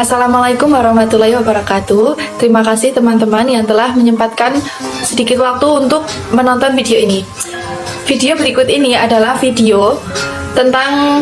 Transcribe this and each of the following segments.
Assalamualaikum warahmatullahi wabarakatuh. Terima kasih teman-teman yang telah menyempatkan sedikit waktu untuk menonton video ini. Video berikut ini adalah video tentang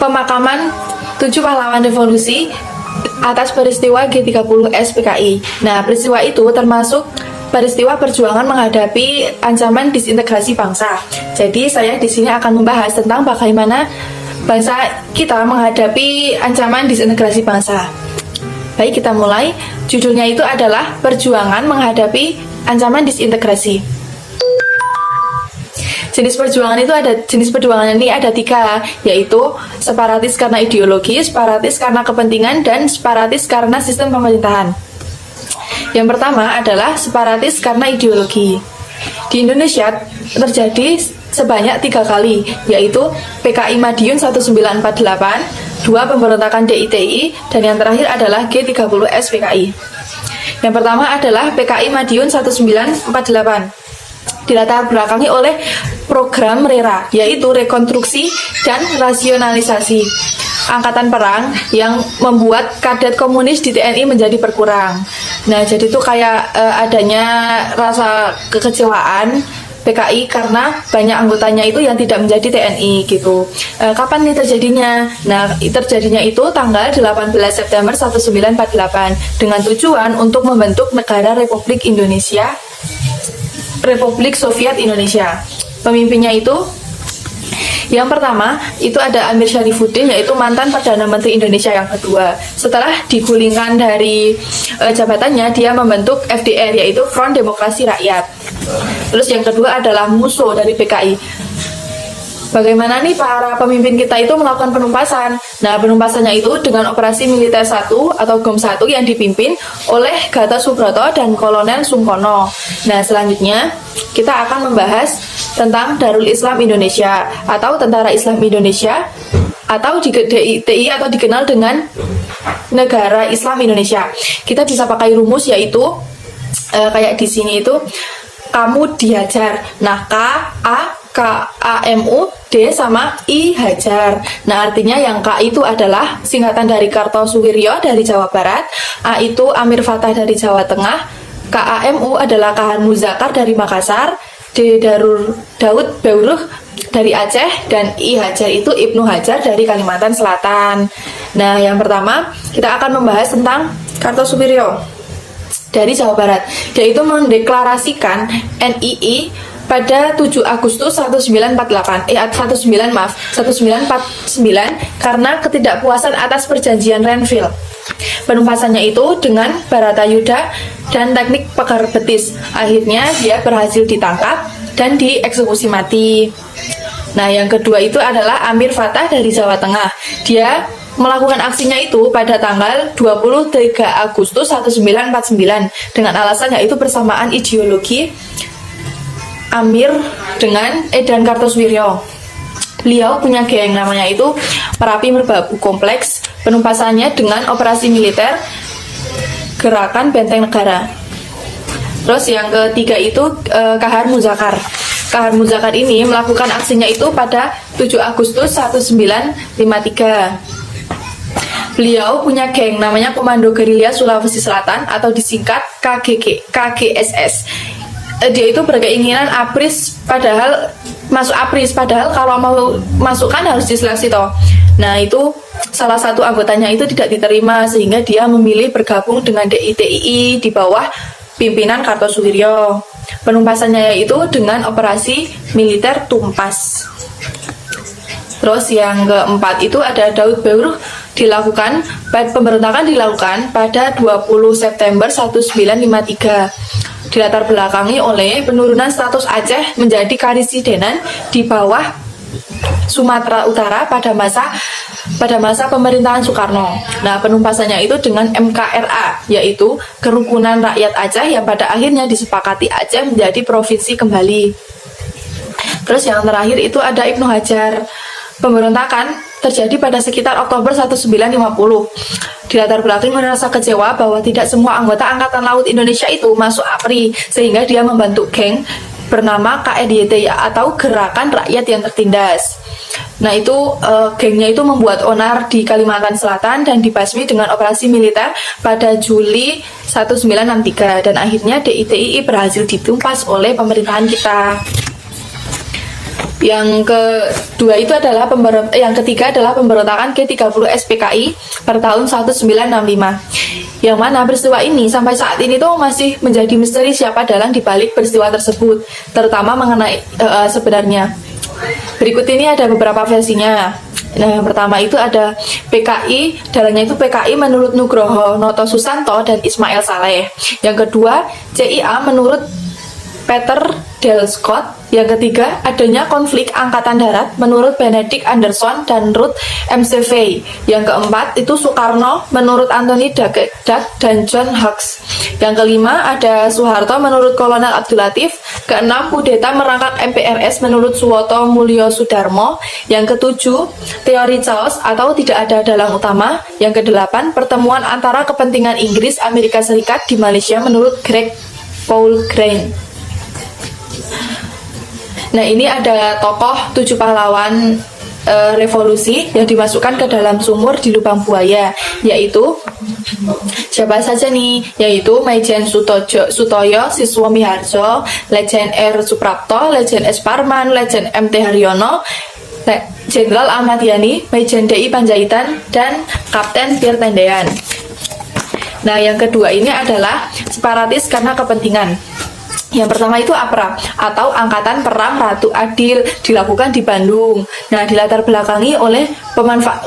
pemakaman 7 pahlawan revolusi atas peristiwa G30 SPKI. Nah, peristiwa itu termasuk peristiwa perjuangan menghadapi ancaman disintegrasi bangsa. Jadi saya di sini akan membahas tentang bagaimana bangsa kita menghadapi ancaman disintegrasi bangsa. Baik, kita mulai. Judulnya itu adalah Perjuangan Menghadapi Ancaman Disintegrasi. Jenis perjuangan ini ada 3, yaitu separatis karena ideologi, separatis karena kepentingan, dan separatis karena sistem pemerintahan. Yang pertama adalah separatis karena ideologi. Di Indonesia terjadi sebanyak 3 kali, yaitu PKI Madiun 1948, 2 pemberontakan DITI, dan yang terakhir adalah G30 SPKI. Yang pertama adalah PKI Madiun 1948. Dilatar belakangi oleh program RERA, yaitu rekonstruksi dan rasionalisasi angkatan perang yang membuat kadet komunis di TNI menjadi berkurang. Nah, jadi itu kayak adanya rasa kekecewaan PKI karena banyak anggotanya itu yang tidak menjadi TNI gitu. Kapan nih terjadinya? Nah, terjadinya itu tanggal 18 September 1948 dengan tujuan untuk membentuk negara Republik Indonesia, Republik Soviet Indonesia. Pemimpinnya itu yang pertama itu ada Amir Syarifuddin, yaitu mantan Perdana Menteri Indonesia yang kedua. Setelah digulingkan dari jabatannya, dia membentuk FDR, yaitu Front Demokrasi Rakyat. Terus yang kedua adalah musuh dari PKI. Bagaimana nih para pemimpin kita itu melakukan penumpasan? Nah, penumpasannya itu dengan operasi militer 1 atau GOM 1 yang dipimpin oleh Gatot Subroto dan Kolonel Sungkono. Nah, selanjutnya kita akan membahas tentang Darul Islam Indonesia atau Tentara Islam Indonesia atau DITI atau dikenal dengan Negara Islam Indonesia. Kita bisa pakai rumus, yaitu kayak di sini itu kamu dihajar. Nah, KAMU D sama I hajar. Nah, artinya yang K itu adalah singkatan dari Kartosuwiryo dari Jawa Barat, A itu Amir Fattah dari Jawa Tengah, KAMU adalah Kahan Muzakar dari Makassar, D Daud Beuruh dari Aceh, dan I Hajar itu Ibnu Hajar dari Kalimantan Selatan. Nah, yang pertama kita akan membahas tentang Kartosuwiryo dari Jawa Barat. Dia itu mendeklarasikan NII pada 7 Agustus 1949 karena ketidakpuasan atas perjanjian Renville. Penumpasannya itu dengan Baratayuda dan teknik pegar betis. Akhirnya dia berhasil ditangkap dan dieksekusi mati. Nah, yang kedua itu adalah Amir Fattah dari Jawa Tengah. Dia melakukan aksinya itu pada tanggal 23 Agustus 1949 dengan alasan yaitu persamaan ideologi Amir dan Kartosuwiryo. Beliau punya geng namanya itu Merapi Merbabu Kompleks. Penumpasannya dengan operasi militer Gerakan Benteng Negara. Terus yang ketiga itu Kahar Muzakar. Kahar Muzakar ini melakukan aksinya itu pada 7 Agustus 1953. Beliau punya geng namanya Komando Gerilya Sulawesi Selatan atau disingkat KGSS. Dia itu berkeinginan masuk APRIS, padahal kalau mau masukkan harus diseleksi toh. Nah, itu salah satu anggotanya itu tidak diterima sehingga dia memilih bergabung dengan DITI di bawah pimpinan Kartosuwiryo. Penumpasannya yaitu dengan operasi militer Tumpas. Terus yang keempat itu ada Daud Beuruh. Pemberontakan dilakukan pada 20 September 1953. Dilatar belakangi oleh penurunan status Aceh menjadi karisidenan di bawah Sumatera Utara pada masa pemerintahan Soekarno. Nah, penumpasannya itu dengan MKRA, yaitu Kerukunan Rakyat Aceh, yang pada akhirnya disepakati Aceh menjadi provinsi kembali. Terus yang terakhir itu ada Ibnu Hajar. Pemberontakan terjadi pada sekitar Oktober 1950. Dilatar belakangi merasa kecewa bahwa tidak semua anggota Angkatan Laut Indonesia itu masuk APRI, sehingga dia membentuk geng bernama KRYT atau Gerakan Rakyat yang Tertindas. Nah itu gengnya itu membuat onar di Kalimantan Selatan dan dibasmi dengan operasi militer pada Juli 1963 dan akhirnya DITII berhasil ditumpas oleh pemerintahan kita. Yang ketiga adalah pemberontakan G30 SPKI pada tahun 1965. Yang mana peristiwa ini sampai saat ini tuh masih menjadi misteri siapa dalang dibalik peristiwa tersebut, terutama mengenai sebenarnya. Berikut ini ada beberapa versinya. Nah, yang pertama itu ada PKI, dalangnya itu PKI menurut Nugroho Noto Susanto dan Ismail Saleh. Yang kedua, CIA menurut Peter Del Scott. Yang ketiga, adanya konflik angkatan darat menurut Benedict Anderson dan Ruth McVeigh. Yang keempat, itu Soekarno menurut Anthony Duck dan John Hughes. Yang kelima, ada Soeharto menurut Kolonel Abdul Latif. Keenam, kudeta merangkak MPRS menurut Suwoto Mulyo Sudarmo. Yang ketujuh, teori chaos atau tidak ada dalang utama. Yang kedelapan, pertemuan antara kepentingan Inggris Amerika Serikat di Malaysia menurut Greg Paul Grant. Nah ini ada tokoh 7 pahlawan revolusi yang dimasukkan ke dalam sumur di lubang buaya, yaitu siapa saja nih? Yaitu Maijen Sutoyo, Siswo Miharjo, Lejen R. Suprapto, Lejen S. Parman, Lejen M.T. Haryono, Jenderal Ahmad Yani, Maijen D.I. Panjaitan, dan Kapten Pierre Tendean. Nah yang kedua ini adalah separatis karena kepentingan. Yang pertama itu APRA atau Angkatan Perang Ratu Adil, dilakukan di Bandung. Nah, dilatar belakangi oleh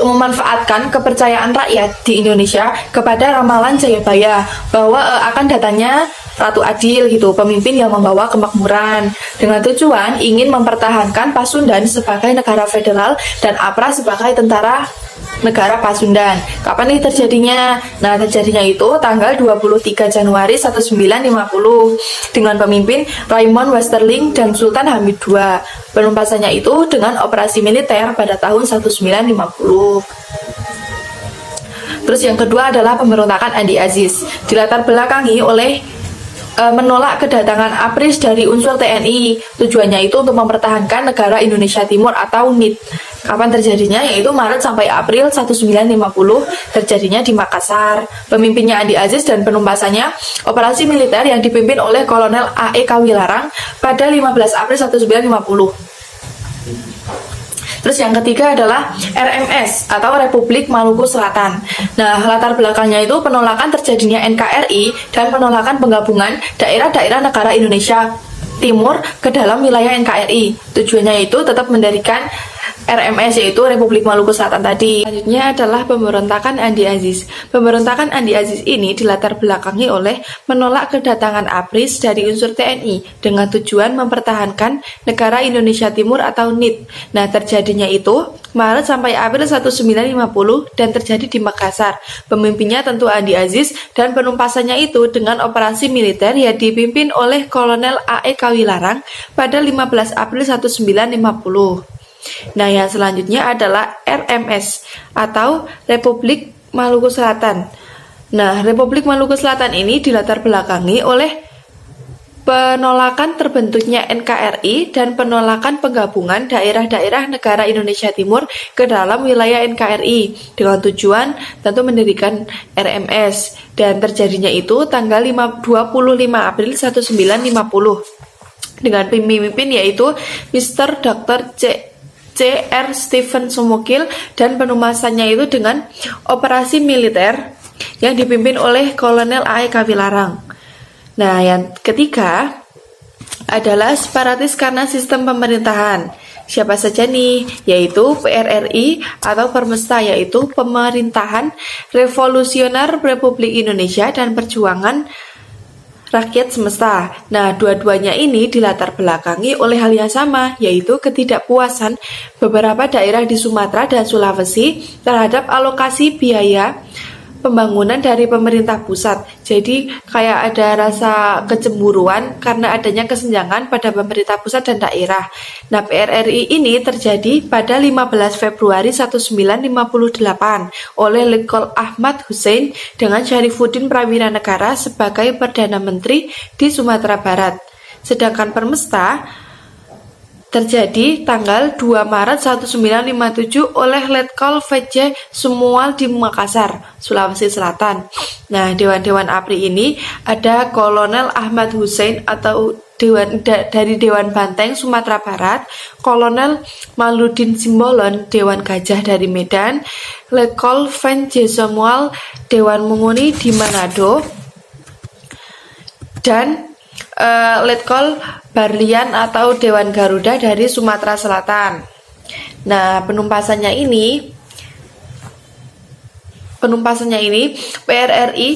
memanfaatkan kepercayaan rakyat di Indonesia kepada ramalan Jayabaya bahwa akan datangnya Ratu Adil gitu, pemimpin yang membawa kemakmuran, dengan tujuan ingin mempertahankan Pasundan sebagai negara federal dan APRA sebagai tentara negara Pasundan. Kapan ini terjadinya? Nah, terjadinya itu tanggal 23 Januari 1950 dengan pemimpin Raymond Westerling dan Sultan Hamid II. Penumpasannya itu dengan operasi militer pada tahun 1950. Terus yang kedua adalah pemberontakan Andi Aziz. Dilatar belakangi oleh menolak kedatangan APRIS dari unsur TNI. Tujuannya itu untuk mempertahankan negara Indonesia Timur atau NIT. Kapan terjadinya? Yaitu Maret sampai April 1950, terjadinya di Makassar. Pemimpinnya Andi Aziz dan penumpasannya operasi militer yang dipimpin oleh Kolonel A.E. Kawilarang pada 15 April 1950. Terus yang ketiga adalah RMS atau Republik Maluku Selatan. Nah, latar belakangnya itu penolakan terjadinya NKRI dan penolakan penggabungan daerah-daerah negara Indonesia Timur ke dalam wilayah NKRI. Tujuannya itu tetap mendirikan RMS, yaitu Republik Maluku Selatan tadi. Selanjutnya adalah pemberontakan Andi Aziz. Pemberontakan Andi Aziz ini dilatar belakangi oleh menolak kedatangan APRIS dari unsur TNI dengan tujuan mempertahankan negara Indonesia Timur atau NIT. Nah, terjadinya itu Maret sampai April 1950 dan terjadi di Makassar. Pemimpinnya tentu Andi Aziz dan penumpasannya itu dengan operasi militer yang dipimpin oleh Kolonel A.E. Kawilarang pada 15 April 1950. Nah, yang selanjutnya adalah RMS atau Republik Maluku Selatan. Nah, Republik Maluku Selatan ini dilatar belakangi oleh penolakan terbentuknya NKRI dan penolakan penggabungan daerah-daerah negara Indonesia Timur ke dalam wilayah NKRI dengan tujuan tentu mendirikan RMS, dan terjadinya itu tanggal 25 April 1950 dengan pemimpin yaitu Mr. Dr. C.R. Stephen Sumukil dan penumpasannya itu dengan operasi militer yang dipimpin oleh Kolonel A.E. Kawilarang. Nah, yang ketiga adalah separatis karena sistem pemerintahan. Siapa saja nih? Yaitu PRRI atau Permesta, yaitu Pemerintahan Revolusioner Republik Indonesia dan Perjuangan Rakyat Semesta. Nah, dua-duanya ini dilatar belakangi oleh hal yang sama, yaitu ketidakpuasan beberapa daerah di Sumatera dan Sulawesi terhadap alokasi biaya pembangunan dari pemerintah pusat. Jadi kayak ada rasa kecemburuan karena adanya kesenjangan pada pemerintah pusat dan daerah. Nah, PRRI ini terjadi pada 15 Februari 1958 oleh Letkol Ahmad Hussein dengan Syarifuddin Prawira Negara sebagai Perdana Menteri di Sumatera Barat. Sedangkan Permesta terjadi tanggal 2 Maret 1957 oleh Letkol VJ Sumual di Makassar, Sulawesi Selatan. Nah, Dewan-Dewan APRI ini ada Kolonel Ahmad Hussein atau dari Dewan Banteng Sumatera Barat, Kolonel Maludin Simbolon Dewan Gajah dari Medan, Letkol VJ Sumual Dewan Menguni di Manado, dan Letkol Barlian atau Dewan Garuda dari Sumatera Selatan. Nah, penumpasannya ini PRRI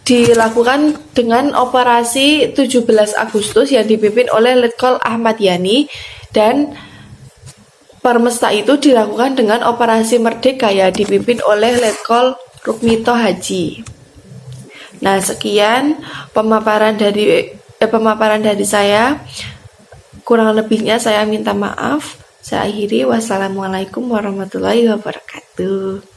dilakukan dengan operasi 17 Agustus yang dipimpin oleh Letkol Ahmad Yani, dan Permesta itu dilakukan dengan operasi Merdeka yang dipimpin oleh Letkol Rukmito Haji. Nah, sekian pemaparan dari saya. Kurang lebihnya saya minta maaf. Saya akhiri. Wassalamualaikum warahmatullahi wabarakatuh.